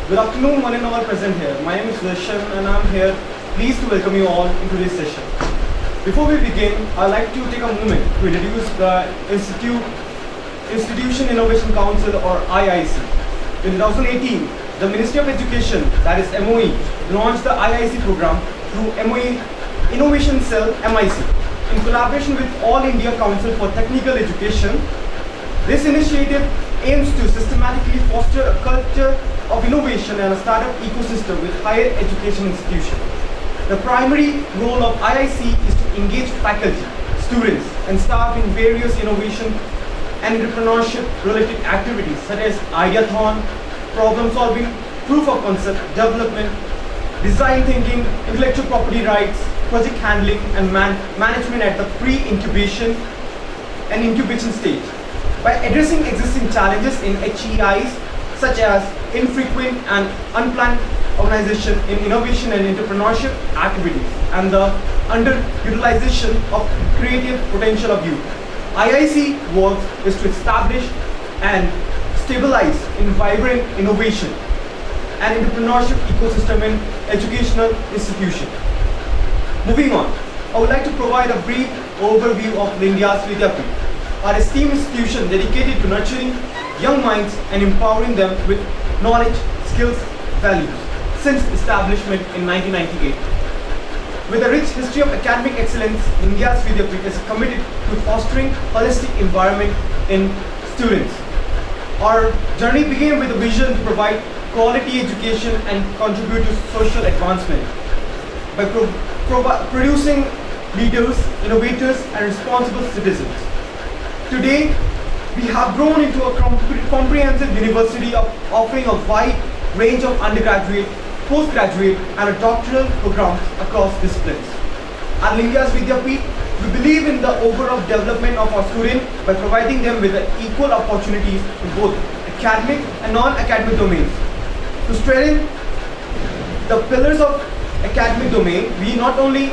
Good afternoon, one and all present here. My name is Sudarshan and I'm here pleased to welcome you all into this session. Before we begin, I'd like to take a moment to introduce the Institution Innovation Council or IIC. In 2018, the Ministry of Education, that is MOE, launched the IIC program through MOE Innovation Cell MIC in collaboration with All India Council for Technical Education. This initiative aims to systematically foster a culture of innovation and a startup ecosystem with higher education institutions. The primary role of IIC is to engage faculty, students, and staff in various innovation and entrepreneurship related activities such as ideathon, problem solving, proof of concept, development, design thinking, intellectual property rights, project handling, and management at the pre-incubation and incubation stage. By addressing existing challenges in HEIs such as infrequent and unplanned organization in innovation and entrepreneurship activities and the underutilization of creative potential of youth. IIC work is to establish and stabilize in vibrant innovation and entrepreneurship ecosystem in educational institutions. Moving on, I would like to provide a brief overview of Lindyas Vidyapith, our esteemed institution dedicated to nurturing young minds and empowering them with knowledge, skills, values since establishment in 1998. With a rich history of academic excellence, Lindyas Vidyapith is committed to fostering holistic environment in students. Our journey began with a vision to provide quality education and contribute to social advancement by producing leaders, innovators, and responsible citizens. Today, we have grown into a comprehensive university offering a wide range of undergraduate, postgraduate, and doctoral programs across disciplines. At Lindyas Vidyapith, we believe in the overall development of our students by providing them with equal opportunities in both academic and non-academic domains. To strengthen the pillars of academic domain, we not only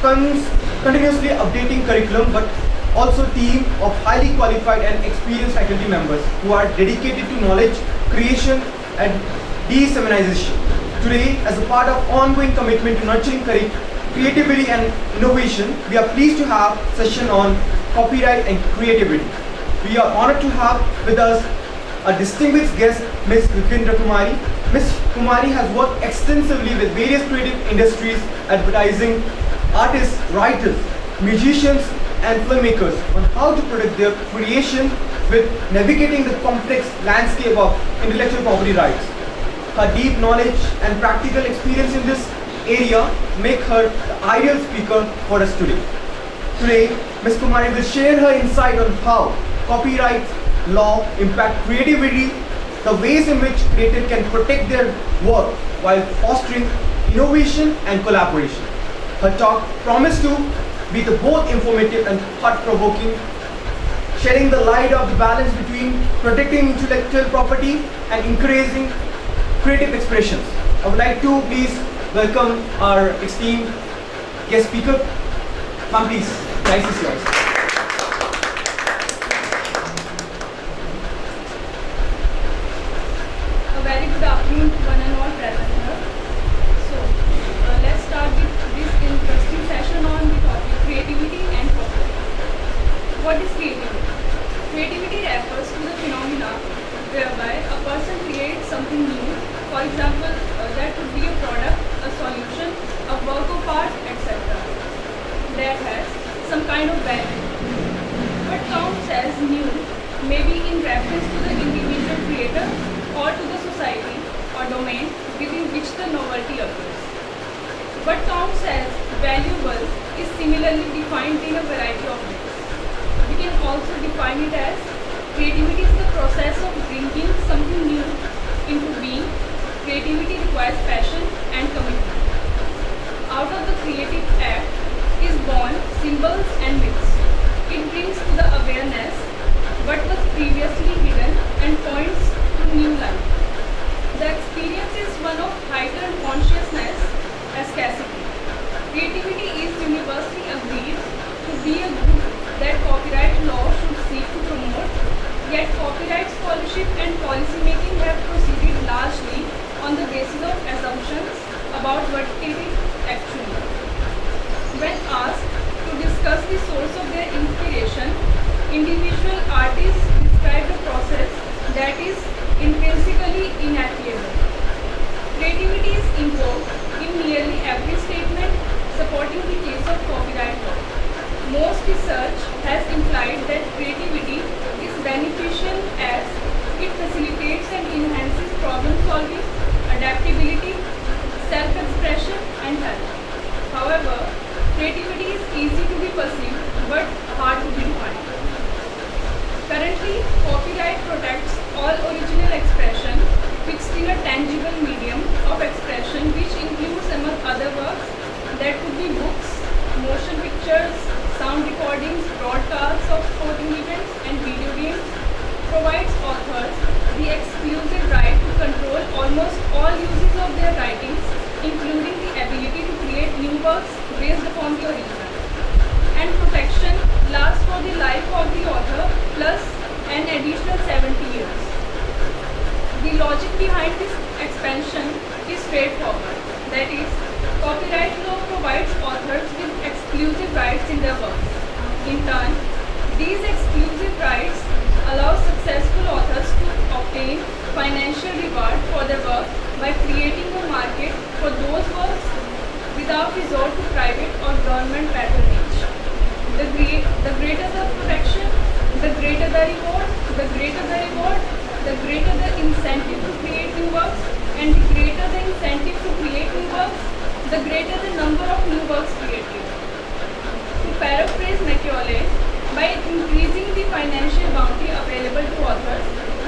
continuously updating curriculum but also a team of highly qualified and experienced faculty members who are dedicated to knowledge creation and dissemination. Today, as a part of ongoing commitment to nurturing creativity and innovation, we are pleased to have a session on copyright and creativity. We are honored to have with us a distinguished guest, Ms. Vikindra Kumari. Ms. Kumari has worked extensively with various creative industries, advertising, artists, writers, musicians, and filmmakers on how to protect their creation with navigating the complex landscape of intellectual property rights. Her deep knowledge and practical experience in this area make her the ideal speaker for us today. Today, Ms. Kumari will share her insight on how copyright law impact creativity, the ways in which creators can protect their work while fostering innovation and collaboration. Her talk promised to be both informative and thought-provoking, shedding the light of the balance between protecting intellectual property and encouraging creative expressions. I would like to please welcome our esteemed guest speaker. Ma'am, please, the mic is yours. A very good afternoon to one and all present here. So, let's start with this interesting session on the topic creativity and copyright. What is creativity? Creativity refers to the phenomena whereby a person creates something new. For example, that could be a product, a solution, a work of art, etc. that has some kind of value. What counts as new may be in reference to the individual creator or to the society or domain within which the novelty occurs. What counts as valuable is similarly defined in a variety of ways. We can also define it as creativity is the process of bringing something new into being. Creativity requires passion and commitment. Out of the creative act is born symbols and myths. It brings to the awareness what was previously hidden and points to new light. The experience is one of heightened consciousness as scarcity. Creativity is universally agreed to be a good that copyright law should seek to promote, yet copyright scholarship and policy making have proceeded largely on the basis of assumptions about what it is actually. When asked to discuss the source of their inspiration, individual artists describe a process that is intrinsically inapplicable. Creativity is invoked in nearly every statement supporting the case of copyright law. Most research has implied that creativity is beneficial as it facilitates and enhances problem solving, adaptability, self-expression, and health. However, creativity is easy to be perceived but hard to be defined. Currently, copyright protects all original expression fixed in a tangible medium of expression which includes among other works that could be books, motion pictures, sound recordings, broadcasts of sporting events and video games, provides authors the exclusive right to control almost all uses of their writings, including the ability to create new works based upon the original. And protection lasts for the life of the author plus an additional 70 years. The logic behind this expansion is straightforward. That is, copyright law provides authors with exclusive rights in their works. In turn, these exclusive rights allow successful authors to obtain financial reward for their work by creating a market for those works without resort to private or government patronage. The greater the protection, the greater the reward, the greater the reward, the greater the incentive to create new works, and the greater the incentive to create new works, the greater the number of new works created. To paraphrase Macaulay, by increasing the financial bounty available to authors,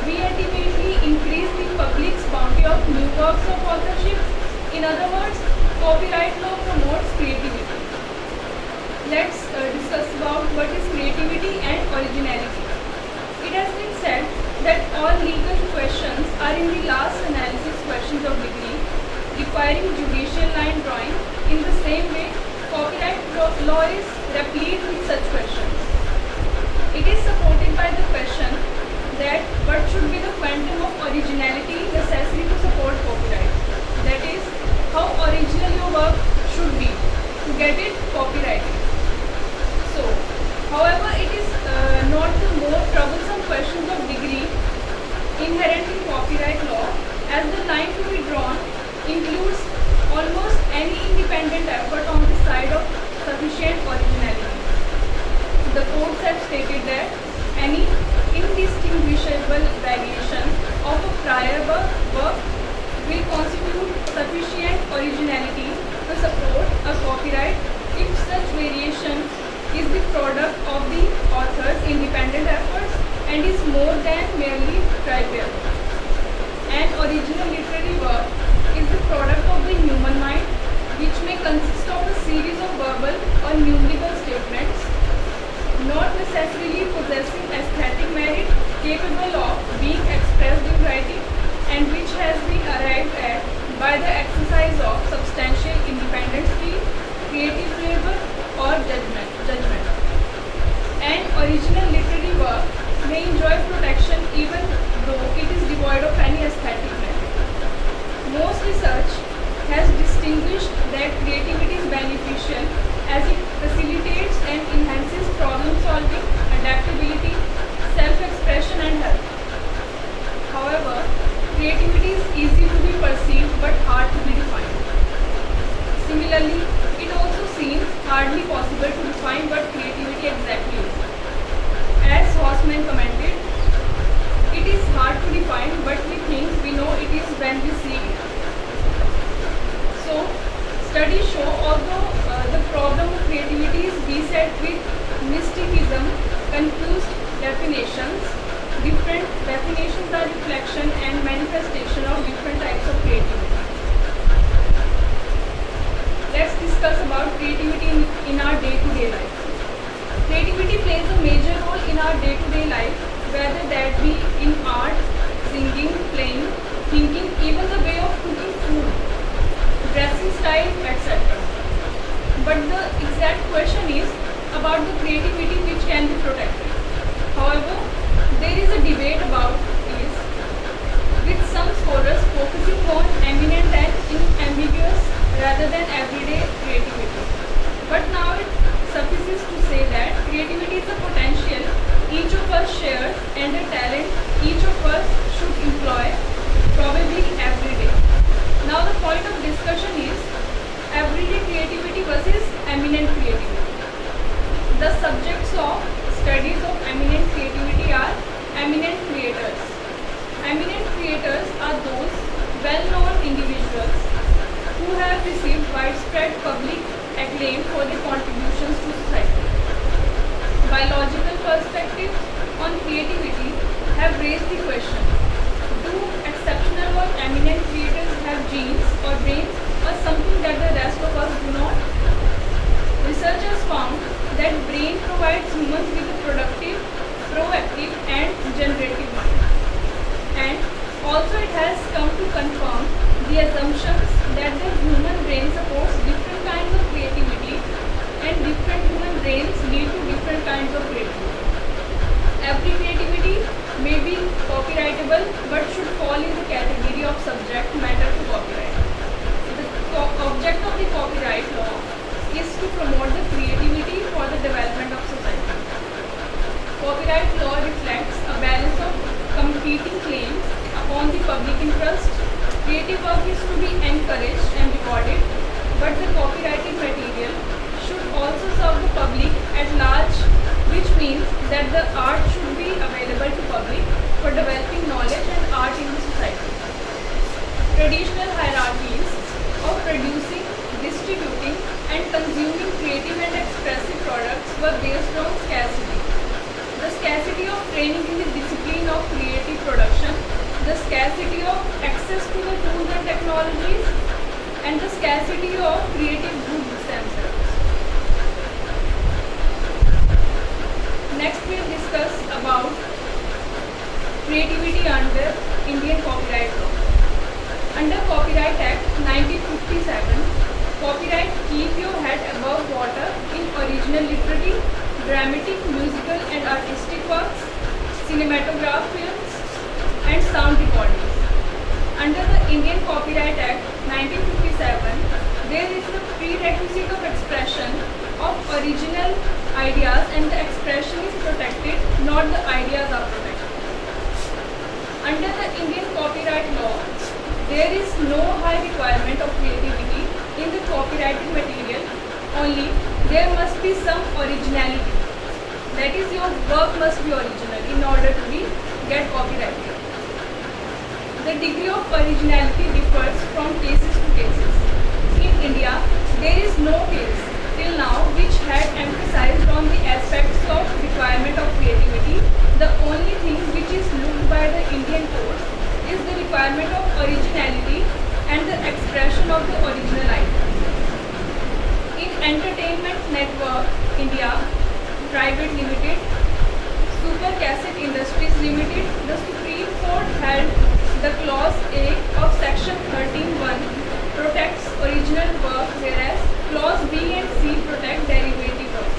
we ultimately increase the public's bounty of new works of authorship. In other words, copyright law promotes creativity. Let's discuss about what is creativity and originality. It has been said that all legal questions are in the last analysis questions of degree, requiring judicial line drawing. In the same way, copyright law is replete with such questions. It is supported by the question that what should be the quantum of originality necessary to support copyright. That is, how original your work should be to get it copyrighted. So, however, it is not the more troublesome questions of degree inherent in copyright law, as the line to be drawn includes almost any independent effort on the side of sufficient originality. The courts have stated that any indistinguishable variation of a prior work will constitute sufficient originality to support a copyright if such variation is the product of the author's independent efforts and is more than merely trivial. An original literary work is the product of the human mind, which may consist of a series of verbal or numerical statements, not necessarily possessing aesthetic merit, capable of being expressed in writing, and which has been arrived at by the exercise of substantial independent skill, creative labor, or judgment. An original literary work may enjoy protection even though it is devoid of any aesthetic merit. Most research has distinguished that creativity is beneficial as it facilitates and enhances problem solving, adaptability, self-expression, and health. However, creativity is easy to be perceived but hard to be defined. Similarly, it also seems hardly possible to define what creativity exactly is. As Hoffman commented, it is hard to define, but we think we know it is when we see it. So, studies show although the problem of creativity is beset with mysticism, confused definitions, different definitions are reflection and manifestation of different types of creativity. Let's discuss about creativity in our day-to-day life. Creativity plays a major role in our day-to-day life, whether that be in art, singing, playing, thinking, even the way of cooking food, dressing style, etc. But the exact question is about the creativity which can be protected. However, there is a debate about this, with some scholars focusing on eminent and unambiguous rather than everyday creativity. But now it suffices to say that creativity is a potential each of us shares and a talent each of us should employ probably every day. Now the point of discussion is everyday creativity versus eminent creativity. The subjects of studies of eminent creativity are eminent creators. Eminent creators are those well-known individuals who have received widespread public acclaim for their contributions to society. Biological perspectives on creativity have raised the question, do exceptional or eminent creators have genes or brains or something that the rest of us do not? Researchers found that brain provides humans with a productive, proactive and generative mind. And also it has come to confirm the assumptions that the human brain supports different kinds of creativity and different human brains lead to different kinds of creativity. Every creativity may be copyrightable but should fall in the category of subject matter to copyright. The object of the copyright law is to promote the creativity for the development of society. Copyright law reflects a balance of competing claims upon the public interest. Creative work is to be encouraged and rewarded, but the copyrighted material should also serve the public at large, which means that the art should be available to public for developing knowledge and art in the society. Traditional hierarchies of producing, distributing and consuming creative and expressive products were based on scarcity. The scarcity of training in the discipline of creative production, the scarcity of access to the tools and technologies, and the scarcity of creative goods themselves. Next we'll discuss about creativity under Indian Copyright Law. Under Copyright Act 1957, copyright keep your head above water in original literary, dramatic, musical and artistic works, cinematograph films and sound recordings. Under the Indian Copyright Act 1957, there is the prerequisite of expression of original ideas and the expression is protected, not the ideas are protected. Under the Indian Copyright Law, there is no high requirement of creativity in the copyrighted material, only there must be some originality. That is, your work must be original in order to get copyrighted. The degree of originality differs from cases to cases. In India, there is no case till now which had emphasized on the aspects of requirement of creativity. The only thing which is looked by the Indian courts is the requirement of originality and the expression of the original idea. In Entertainment Network India Private Limited, Super Cassette Industries Limited, the Supreme Court held the Clause A of Section 13(1) protects original work, whereas Clause B and C protect derivative work.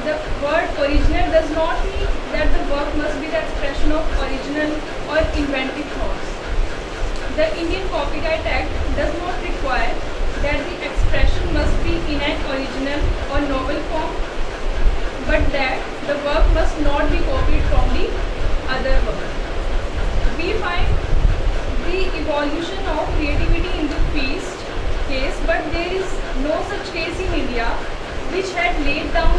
The word original does not mean that the work must be the expression of original or inventive thoughts. The Indian Copyright Act does not require that the expression must be in an original or novel form, but that the work must not be copied from the other work. We find the evolution of creativity in the feast case, but there is no such case in India which had laid down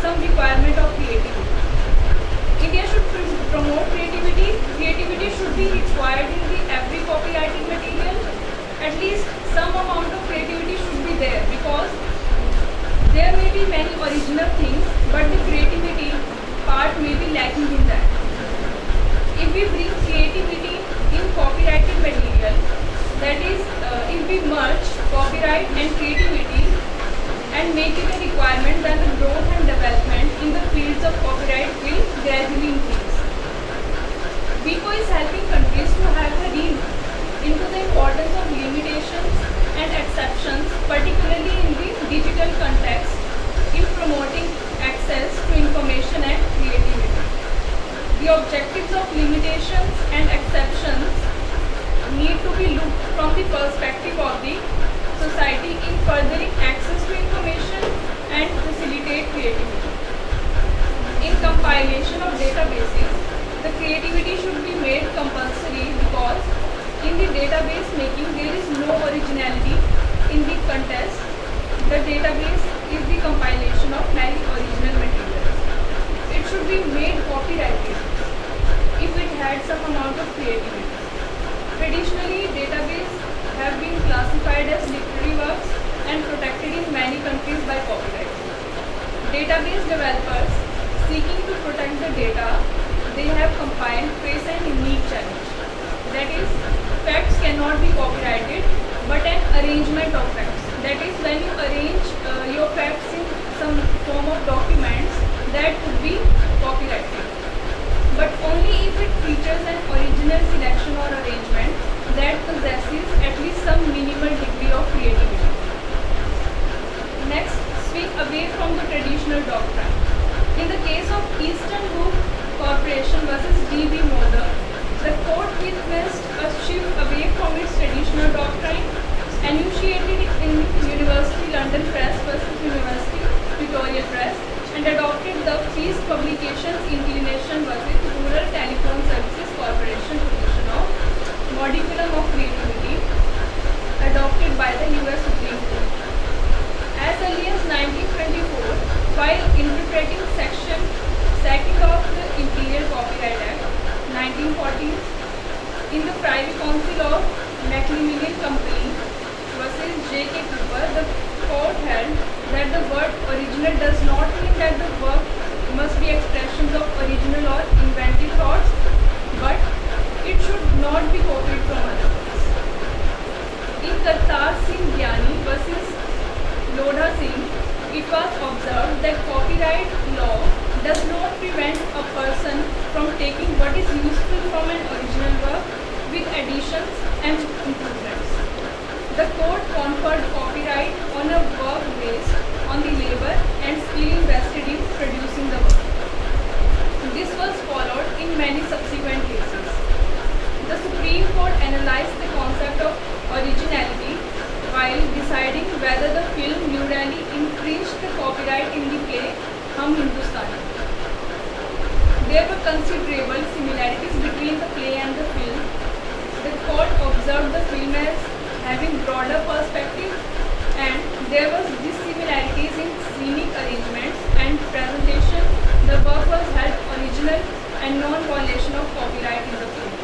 some requirement of creativity. India should promote creativity. Creativity should be required in every copyrighted material. At least some amount of creativity should be there, because there may be many original things, but the creativity part may be lacking in that. If we bring creativity in copyrighted material, that is, if we merge copyright and creativity and make it a requirement, then the growth and development in the fields of copyright will gradually increase. WIPO is helping countries to have a read into the importance of limitations and exceptions, particularly in the digital context, in promoting access to information and creativity. The objectives of limitations and exceptions need to be looked from the perspective of the society in furthering access to information and facilitate creativity. In compilation of databases, the creativity should be made compulsory because in the database making there is no originality in the context. The database is the compilation of many original materials. It should be made copyrighted if it had some amount of creativity. Traditionally, databases have been classified as literary works and protected in many countries by copyright. Database developers seeking to protect the data, they have compiled face an unique challenge. That is, facts cannot be copyrighted, but an arrangement of facts. That is, when you arrange your facts in some form of documents, that could be copyrighted. But only if it features an original selection or arrangement that possesses at least some minimal degree of creativity. Next, swing away from the traditional doctrine. In the case of Eastern Group Corporation versus D.B. Moder, the court witnessed a shift away from its traditional doctrine, enunciated in University London Press versus University Victoria Press, and adopted the Feast Publications Inclination versus Rural Telephone Services Corporation position of modicum of creativity, adopted by the US Supreme Court. As early as 1924, while interpreting Section 2 of the Imperial Copyright Act 1914, in the Privy Council of Macmillan Company versus J.K. Cooper, the court held that the word original does not mean that the work must be expressions of original or inventive thoughts, but it should not be copied from others. In Kartar Singh Gyani versus Lodha Singh, it was observed that copyright law does not prevent a person from taking what is useful from an original work with additions and improvements. The court conferred copyright on a work based on the labor and skill invested in producing the work. This was followed in many subsequent cases. The Supreme Court analyzed the concept of originality while deciding whether the film Nurali infringed the copyright in the play Hum Hindustani. There were considerable similarities between the play and the film. The court observed the film as having broader perspective, and there was dissimilarities in scenic arrangements and presentation. The work was held original and non-violation of copyright in the film.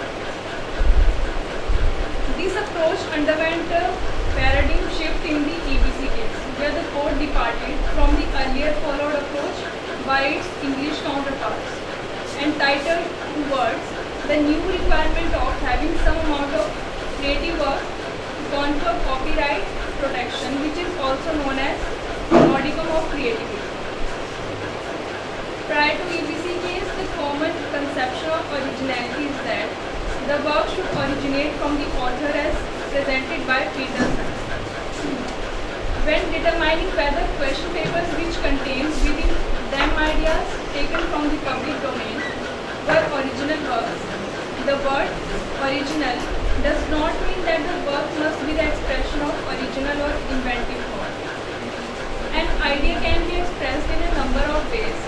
This approach underwent a paradigm shift in the EBC case, where the court departed from the earlier followed approach by its English counterparts, entitled towards the new requirement of having some amount of creative work to confer copyright protection, which is also known as modicum of creativity. Prior to EBC case, the common conception of originality is that the work should originate from the author as presented by Peterson. When determining whether question papers which contain within them ideas taken from the public domain were original works, the word original does not mean that the work must be the expression of original or inventive thought. An idea can be expressed in a number of ways,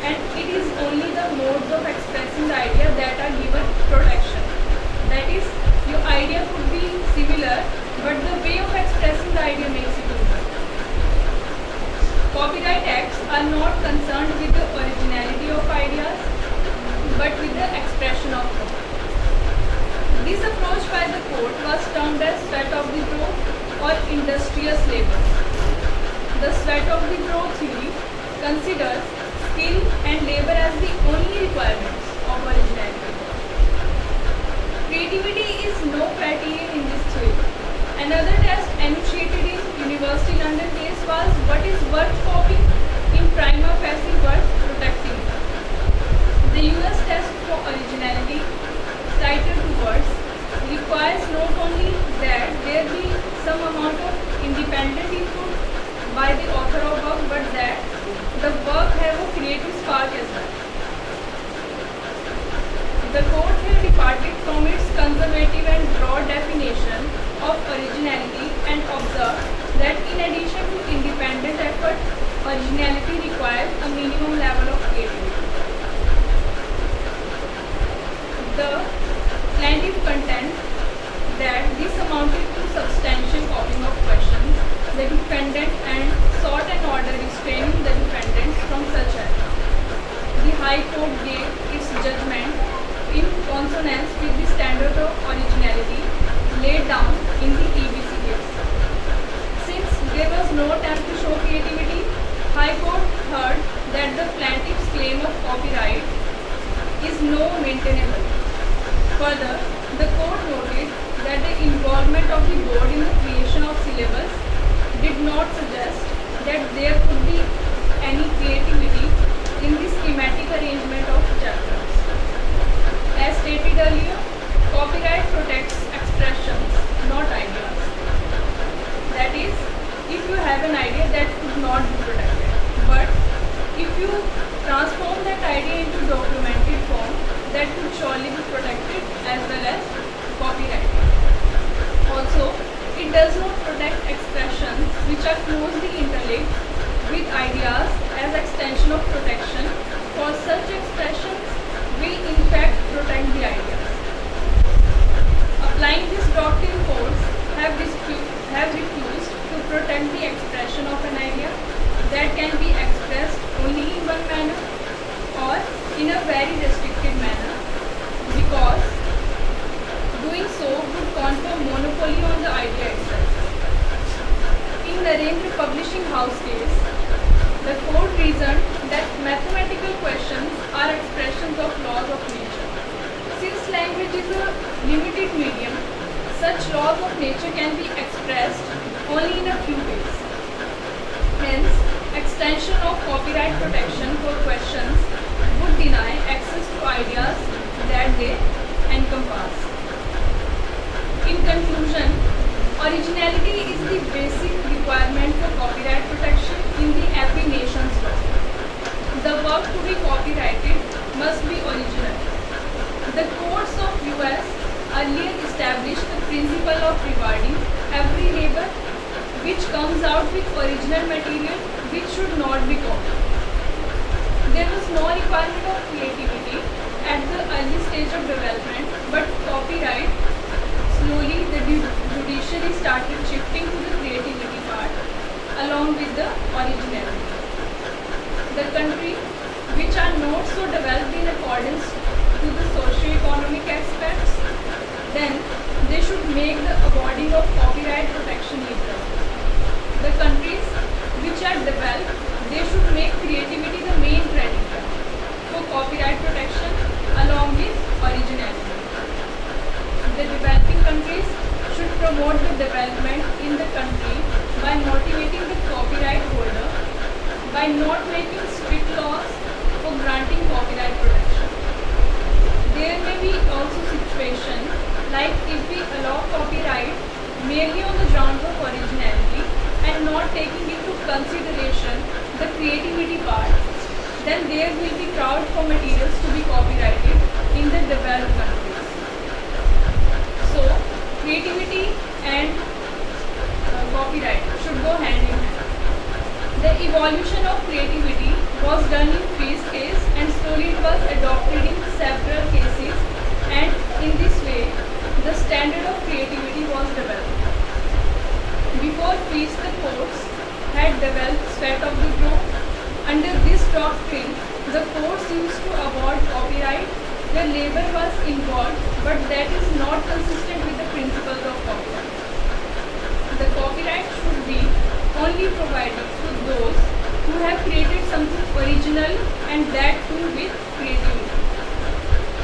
and it is only the modes of expressing the idea that are given protection. That is, your idea could be similar, but the way of expressing the idea makes it unique. Copyright acts are not concerned with the originality of ideas, but with the expression of thought. This approach by the court was termed as sweat of the brow or industrious labor. The sweat of the brow theory considers skill and labor as the only requirements of originality. Creativity is no criterion in this theory. Another test enunciated in University London case was what is worth copying in prima facie worth protecting. The US test for originality, cited two words, requires not only that there be some amount of independent input by the author of work, but that the work have a creative spark as well. The court here departed from its conservative and broad definition of High Court gave its judgment in consonance with the standard of originality laid down in the TBC case. Since there was no attempt to show creativity, High Court heard that the plaintiff's claim of copyright is no maintainable. Further, the court noted that the involvement of the board in the creation of syllabus did not suggest that there could be any creativity in the schematic arrangement of chapters. As stated earlier, copyright protects expressions, not ideas. That is, if you have an idea that could not be protected, but if you transform that idea into documented form, that could surely be protected as well as copyrighted. Also, it does not protect expressions which are closely interlinked with ideas as extension of protection. For such expressions, we in fact protect the ideas. Applying this doctrine, courts have refused to protect the expression of an idea that can be expressed only in one manner or in a very restricted manner, because doing so would confer monopoly on the idea itself. In Narendra Publishing House case, the court reasoned that mathematical questions are expressions of laws of nature. Since language is a limited medium, such laws of nature can be expressed only in a few ways. Hence, extension of copyright protection for questions would deny access to ideas that they encompass. In conclusion, originality is the basic requirement for copyright protection in the every nation's law. The work to be copyrighted must be original. The courts of US earlier established the principle of rewarding every labor which comes out with original material which should not be copied. There was no requirement of creativity at the early stage of development, but copyright, slowly the judiciary started shifting to the creativity part along with the originality. The countries which are not so developed in accordance to the socio-economic aspects, then they should make the awarding of copyright protection liberal. The countries which are developed, they should make creativity the main criteria for copyright protection along with originality. The developing countries should promote the development in the country by motivating the copyright holder, by not making strict laws for granting copyright protection. There may be also situations like if we allow copyright merely on the grounds of originality and not taking into consideration the creativity part, then there will be crowd for materials to be copyrighted in the developed countries. So, creativity and copyright should go hand in hand. The evolution of creativity was done in phase case and slowly it was adopted in several cases, and in this way the standard of creativity was developed. Before Feast, the courts had developed sweat of the brow. Under this doctrine, the courts used to award copyright where labor was involved, but that is not consistent with the principles of copyright. The copyright should be only provided to those who have created something original, and that too with creativity.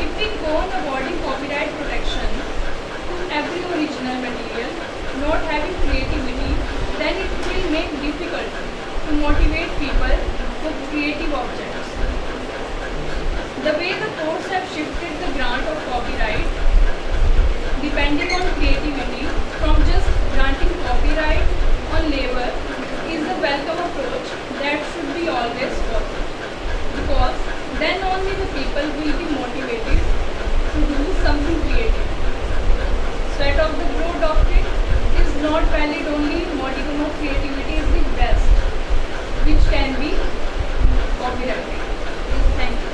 If we go on awarding copyright protection to every original material not having creativity, then it will make difficult to motivate people for creative objects. The way the courts have shifted the grant of copyright depending on creativity from just granting copyright on labor is a welcome approach that should be always followed, because then only the people will be motivated to do something creative. Sweat of the brow doctrine is not valid only if modicum of creativity is the best which can be copyrighted. Thank you.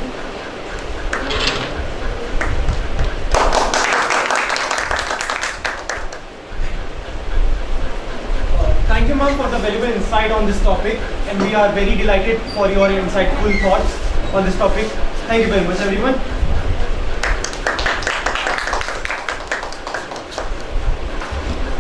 Thank you, ma'am, for the valuable insight on this topic, and we are very delighted for your insightful thoughts. on this topic. Thank you very much, everyone.